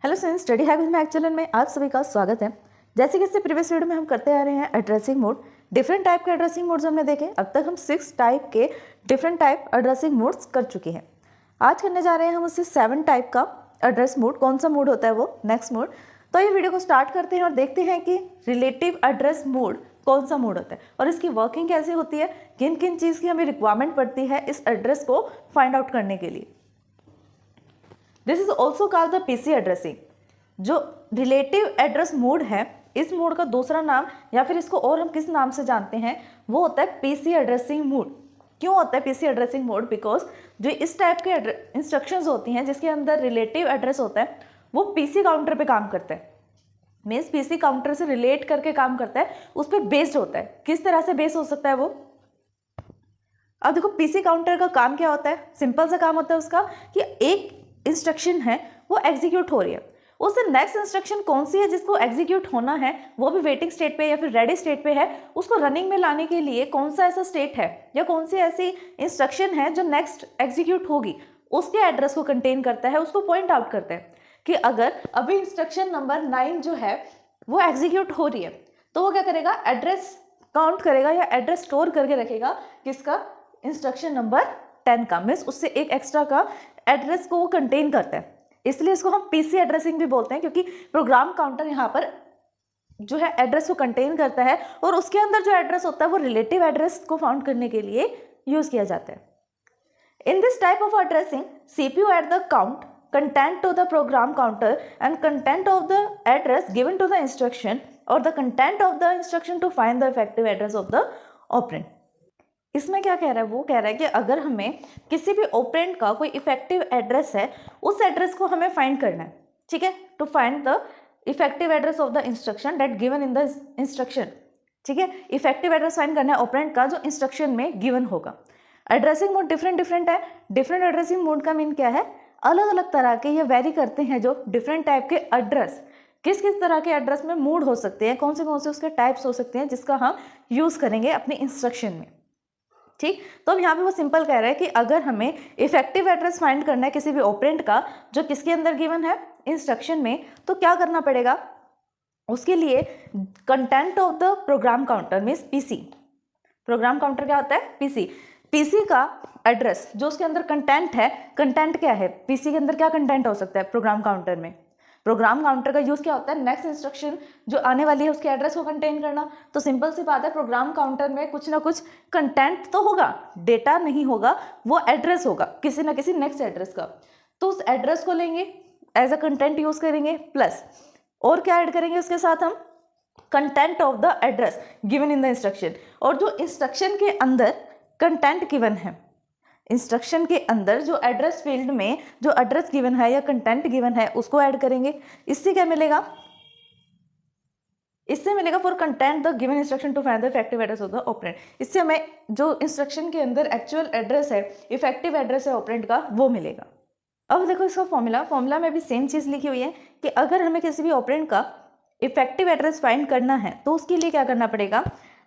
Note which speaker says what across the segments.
Speaker 1: Hello students, study habit में channel में आप सभी का स्वागत है। जैसे कि इससे प्रीवियस वीडियो में हम करते आ रहे हैं एड्रेसिंग मोड। डिफरेंट टाइप के एड्रेसिंग मोड्स हमने देखे। अब तक हम 6 टाइप के डिफरेंट टाइप एड्रेसिंग मोड्स कर चुके हैं। आज करने जा रहे हैं हम उससे 7 टाइप का एड्रेस मोड। कौन सा मोड होता है वो नेक्स्ट मोड। तो ये वीडियो को स्टार्ट करते हैं और देखते हैं कि रिलेटिव एड्रेस मोड कौन सा मोड होता है और इसकी वर्किंग कैसे होती है, किन किन चीज़ की हमें रिक्वायरमेंट पड़ती है इस एड्रेस को फाइंड आउट करने के लिए। This is also called the PC addressing. जो रिलेटिव एड्रेस मोड है, इस मोड का दूसरा नाम या फिर इसको और हम किस नाम से जानते हैं वो होता है पीसी एड्रेसिंग मोड। क्यों होता है पीसी एड्रेसिंग मोड? बिकॉज जो इस टाइप के इंस्ट्रक्शंस होती हैं जिसके अंदर रिलेटिव एड्रेस होता है वो पीसी काउंटर पे काम करता है। मीन्स पीसी काउंटर से रिलेट करके काम करता है, उस पर बेस्ड होता है। किस तरह से बेस्ड हो सकता है वो? अब देखो, पीसी काउंटर का काम क्या होता है? सिंपल सा काम होता है उसका कि एक इंस्ट्रक्शन है वो एग्जीक्यूट हो रही है, उससे नेक्स्ट इंस्ट्रक्शन कौन सी है जिसको एग्जीक्यूट होना है, वो भी वेटिंग स्टेट पे या फिर रेडी स्टेट पे है, उसको रनिंग में लाने के लिए कौन सा ऐसा स्टेट है या कौन सी ऐसी इंस्ट्रक्शन है जो नेक्स्ट एग्जीक्यूट होगी, उसके एड्रेस को कंटेन करता है, उसको पॉइंट आउट करता है कि अगर अभी इंस्ट्रक्शन नंबर 9 जो है वो एग्जीक्यूट हो रही है तो वो क्या करेगा, एड्रेस काउंट करेगा या एड्रेस स्टोर करके रखेगा किसका, इंस्ट्रक्शन नंबर 10 का। मीन्स उससे एक एक्स्ट्रा का एड्रेस को वो कंटेन करता है, इसलिए इसको हम पीसी एड्रेसिंग भी बोलते हैं, क्योंकि प्रोग्राम काउंटर यहाँ पर जो है एड्रेस को कंटेन करता है और उसके अंदर जो एड्रेस होता है वो रिलेटिव एड्रेस को फाउंड करने के लिए यूज किया जाता है। In this type of addressing CPU adds the count content to the program counter and content of the address given to the instruction और the content of the instruction to find the effective address of the operand. इसमें क्या कह रहा है, वो कह रहा है कि अगर हमें किसी भी ऑपरेंड का कोई इफेक्टिव एड्रेस है उस एड्रेस को हमें फाइंड करना है, ठीक है, to find the effective address of the instruction that given in the instruction. ठीक है, इफेक्टिव एड्रेस फाइंड करना है ऑपरेंड का जो इंस्ट्रक्शन में गिवन होगा। एड्रेसिंग मोड डिफरेंट है। डिफरेंट एड्रेसिंग मोड का मीन क्या है, अलग अलग तरह के ये वेरी करते हैं जो डिफरेंट टाइप के एड्रेस, किस किस तरह के एड्रेस में मोड हो सकते हैं, कौन से उसके टाइप्स हो सकते हैं जिसका हम यूज करेंगे अपने इंस्ट्रक्शन में। ठीक, तो अब यहाँ पे वो सिंपल कह रहा है कि अगर हमें इफेक्टिव एड्रेस फाइंड करना है किसी भी ऑपरेंड का जो किसके अंदर गिवन है, इंस्ट्रक्शन में, तो क्या करना पड़ेगा, उसके लिए content of the program counter means PC. Programme counter क्या होता है, पीसी का एड्रेस जो उसके अंदर कंटेंट है। कंटेंट क्या है, पीसी के अंदर क्या कंटेंट हो सकता है प्रोग्राम काउंटर में? प्रोग्राम काउंटर का यूज क्या होता है, नेक्स्ट इंस्ट्रक्शन जो आने वाली है उसके एड्रेस को कंटेन करना। तो सिंपल सी बात है, प्रोग्राम काउंटर में कुछ ना कुछ कंटेंट तो होगा, डेटा नहीं होगा, वो एड्रेस होगा किसी ना किसी नेक्स्ट एड्रेस का। तो उस एड्रेस को लेंगे एज अ कंटेंट यूज करेंगे, प्लस और क्या ऐड करेंगे उसके साथ हम, content of the address given in the instruction. और जो इंस्ट्रक्शन के अंदर कंटेंट गिवन है, इंस्ट्रक्शन के अंदर जो एड्रेस फील्ड में जो एड्रेस गिवन है या कंटेंट गिवन है उसको ऐड करेंगे। इससे क्या मिलेगा, इससे मिलेगा for content the given instruction to find the effective address of the operand. इससे हमें जो इंस्ट्रक्शन के अंदर एक्चुअल एड्रेस है, इफेक्टिव एड्रेस है ऑपरेंड का, वो मिलेगा। अब देखो इसका फॉर्मूला में भी सेम चीज़ लिखी हुई है कि अगर हमें किसी भी ऑपरेंड का इफेक्टिव एड्रेस फाइंड करना है तो उसके लिए क्या करना पड़ेगा,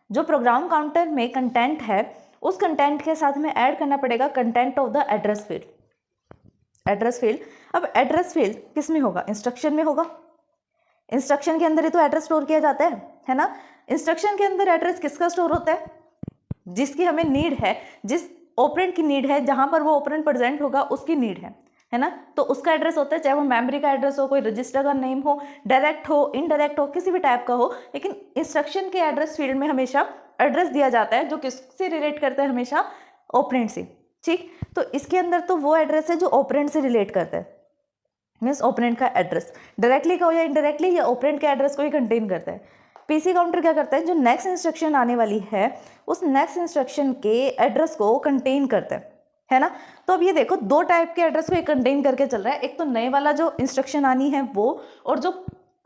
Speaker 1: जो प्रोग्राम काउंटर में कंटेंट है उस कंटेंट के साथ में ऐड करना पड़ेगा content of the address field. Address field, अब एड्रेस फील्ड किस में होगा, इंस्ट्रक्शन में होगा। इंस्ट्रक्शन के अंदर ही तो एड्रेस स्टोर किया जाता है ना। इंस्ट्रक्शन के अंदर एड्रेस किसका स्टोर होता है, जिसकी हमें नीड है, जिस ऑपरेंड की नीड है, जहां पर वो ऑपरेंड प्रेजेंट होगा उसकी नीड है ना, तो उसका एड्रेस होता है, चाहे वो मेमोरी का एड्रेस हो, कोई रजिस्टर का नेम हो, डायरेक्ट हो, इनडायरेक्ट हो, किसी भी टाइप का हो, लेकिन इंस्ट्रक्शन के एड्रेस फील्ड में हमेशा एड्रेस दिया जाता है जो किससे रिलेट करता है, हमेशा ऑपरेंड से। ठीक, तो इसके अंदर तो वो एड्रेस है जो ऑपरेंड से रिलेट करता है, मीन्स ऑपरेंड का एड्रेस डायरेक्टली का हो या इनडायरेक्टली, या ऑपरेंड के एड्रेस को ही कंटेन करता है। पीसी काउंटर क्या करता है, जो नेक्स्ट इंस्ट्रक्शन आने वाली है उस नेक्स्ट इंस्ट्रक्शन के एड्रेस को कंटेन करता है ना। तो अब ये देखो, दो टाइप के एड्रेस को कंटेन करके चल रहा है, एक तो नए वाला जो इंस्ट्रक्शन आनी है वो, और जो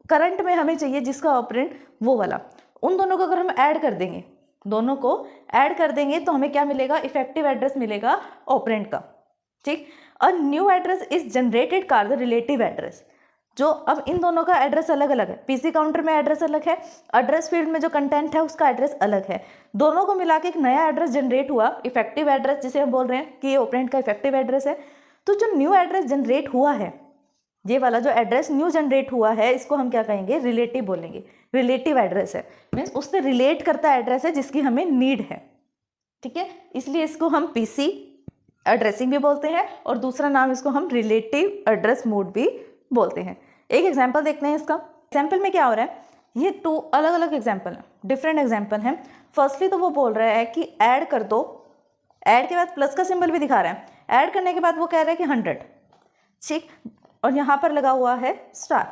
Speaker 1: करंट में हमें चाहिए जिसका ऑपरेंड वो वाला। उन दोनों को अगर हम ऐड कर देंगे, दोनों को ऐड कर देंगे तो हमें क्या मिलेगा, इफेक्टिव एड्रेस मिलेगा ऑपरेंड का। ठीक, a new address is generated called the relative address. जो अब इन दोनों का एड्रेस अलग अलग है, पीसी काउंटर में एड्रेस अलग है, एड्रेस फील्ड में जो कंटेंट है उसका एड्रेस अलग है, दोनों को मिला के एक नया एड्रेस जनरेट हुआ, इफेक्टिव एड्रेस, जिसे हम बोल रहे हैं कि ये ऑपरेंड का इफेक्टिव एड्रेस है। तो जो न्यू एड्रेस जनरेट हुआ है ये वाला जो एड्रेस न्यू जनरेट हुआ है इसको हम क्या कहेंगे, रिलेटिव बोलेंगे। रिलेटिव एड्रेस है, मीन्स उससे रिलेट करता एड्रेस है जिसकी हमें नीड है, ठीक है। इसलिए इसको हम पीसी एड्रेसिंग भी बोलते हैं और दूसरा नाम इसको हम रिलेटिव एड्रेस मोड भी बोलते हैं। एक एग्जाम्पल देखते हैं इसका। एग्जाम्पल में क्या हो रहा है, ये 2 अलग अलग एग्जाम्पल हैं, डिफरेंट एग्जाम्पल हैं। फर्स्टली तो वो बोल रहा है कि ऐड कर दो, ऐड के बाद प्लस का सिंबल भी दिखा रहा है, ऐड करने के बाद वो कह रहा है कि 100, ठीक, और यहाँ पर लगा हुआ है स्टार,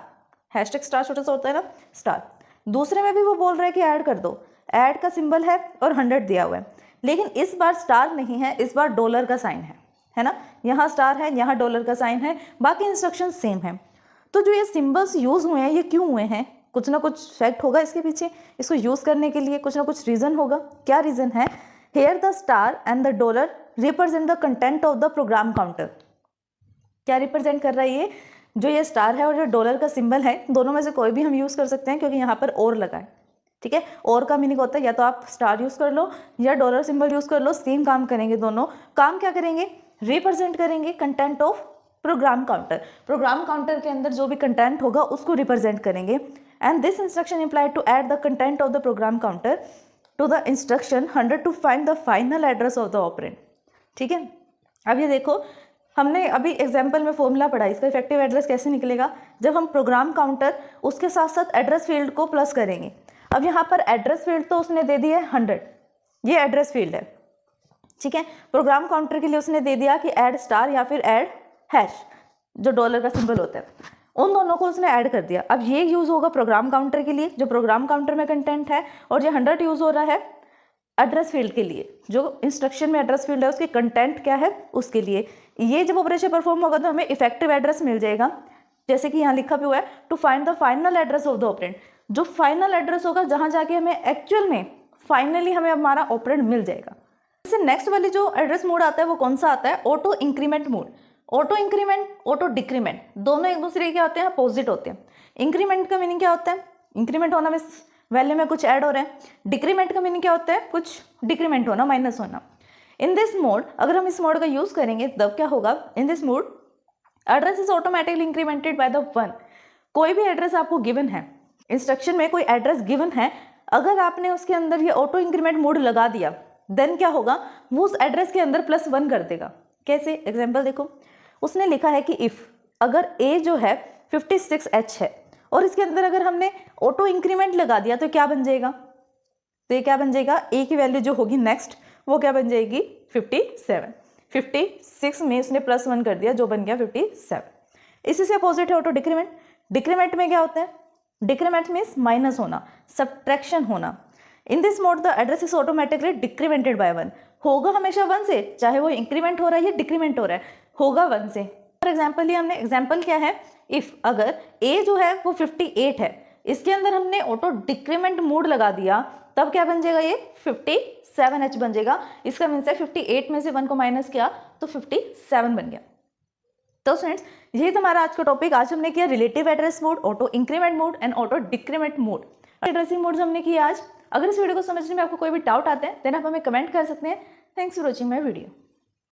Speaker 1: हैशटैग स्टार छोटा सा होता है ना, स्टार। दूसरे में भी वो बोल रहा है कि ऐड कर दो, ऐड का सिंबल है और 100 दिया हुआ है, लेकिन इस बार स्टार नहीं है, इस बार डॉलर का साइन है ना, यहाँ स्टार है, यहाँ डॉलर का साइन है, बाकी इंस्ट्रक्शन सेम है। तो जो ये सिंबल्स यूज़ हुए हैं ये क्यों हुए हैं, कुछ ना कुछ फैक्ट होगा इसके पीछे, इसको यूज़ करने के लिए कुछ ना कुछ रीज़न होगा। क्या रीज़न है, here the star and the dollar represent the content of the program counter. क्या रिप्रेजेंट कर रहा है ये, जो ये स्टार है और जो डॉलर का सिंबल है, दोनों में से कोई भी हम यूज़ कर सकते हैं क्योंकि यहाँ पर और लगा है, ठीक है। और का मीनिंग होता है या तो आप स्टार यूज़ कर लो या डॉलर सिंबल यूज़ कर लो, सेम काम करेंगे दोनों। काम क्या करेंगे, रिप्रेजेंट करेंगे content of program counter. Program counter के अंदर जो भी कंटेंट होगा उसको रिप्रेजेंट करेंगे। And this instruction implied to add the content of the program counter to the instruction 100 to find the final address of the operand, ठीक है। अब ये देखो, हमने अभी एग्जाम्पल में फॉर्मूला पढ़ा, इसका इफेक्टिव एड्रेस कैसे निकलेगा, जब हम प्रोग्राम काउंटर उसके साथ साथ एड्रेस फील्ड को प्लस करेंगे। अब यहाँ पर एड्रेस फील्ड तो उसने दे दिया है 100, ये एड्रेस फील्ड है, ठीक है। प्रोग्राम काउंटर के लिए उसने दे दिया कि ऐड स्टार या फिर ऐड हैश, जो डॉलर का सिंबल होता है, उन दोनों को उसने ऐड कर दिया। अब ये यूज़ होगा प्रोग्राम काउंटर के लिए, जो प्रोग्राम काउंटर में कंटेंट है, और ये 100 यूज़ हो रहा है एड्रेस फील्ड के लिए, जो इंस्ट्रक्शन में एड्रेस फील्ड है उसके कंटेंट क्या है उसके लिए। ये जब ऑपरेशन परफॉर्म होगा तो हमें इफेक्टिव एड्रेस मिल जाएगा, जैसे कि यहाँ लिखा भी हुआ है to find the final address of the operand. जो फाइनल एड्रेस होगा जहाँ जाके हमें एक्चुअल में फाइनली हमें हमारा ऑपरेंड मिल जाएगा। इससे नेक्स्ट वाली जो एड्रेस मोड आता है वो कौन सा आता है, auto increment mode. Auto increment, auto decrement, दोनों एक दूसरे के क्या होते हैं, अपोजिट होते हैं। इंक्रीमेंट का मीनिंग क्या होता है, इंक्रीमेंट होना मीन्स वैल्यू में कुछ ऐड हो रहा है। डिक्रीमेंट का मीनिंग क्या होता है, कुछ डिक्रीमेंट होना, माइनस होना। इन दिस मोड, अगर हम इस मोड का यूज करेंगे तब क्या होगा, इन this mode address is automatically incremented by the 1। कोई भी एड्रेस आपको गिवन है, इंस्ट्रक्शन में कोई एड्रेस गिवन है, अगर आपने उसके अंदर ये ऑटो इंक्रीमेंट मोड लगा दिया, देन क्या होगा, वो उस एड्रेस के अंदर +1 कर देगा। कैसे, एग्जाम्पल देखो, उसने लिखा है कि इफ अगर a जो है 56h है और इसके अंदर अगर हमने ऑटो इंक्रीमेंट लगा दिया तो क्या बन जाएगा, तो ये क्या बन जाएगा, a की वैल्यू जो होगी नेक्स्ट वो क्या बन जाएगी 57। 56 में उसने +1 कर दिया जो बन गया 57। इसी से अपोजिट है ऑटो डिक्रीमेंट। डिक्रीमेंट में क्या होता है, डिक्रीमेंट मीन्स माइनस होना, सब्ट्रैक्शन होना। In this mode the address is automatically decremented by 1। होगा हमेशा 1 से, चाहे वो इंक्रीमेंट हो रहा है या डिक्रीमेंट हो रहा है, होगा 1 से। फॉर एग्जाम्पल ही हमने, एग्जाम्पल क्या है, इफ अगर a जो है वो 58 है, इसके अंदर हमने ऑटो डिक्रीमेंट मोड लगा दिया, तब क्या बन जाएगा, ये 57h बन जाएगा। इसका मीन्स है 58 में से 1 को माइनस किया तो 57 बन गया। तो फ्रेंड्स, यही तो हमारा आज का टॉपिक। आज हमने किया relative address mode, auto increment mode and auto decrement mode. Addressing mode हमने किया आज। अगर इस वीडियो को समझने में आपको कोई भी डाउट आता है देन आप हमें कमेंट कर सकते हैं। Thanks for watching my video.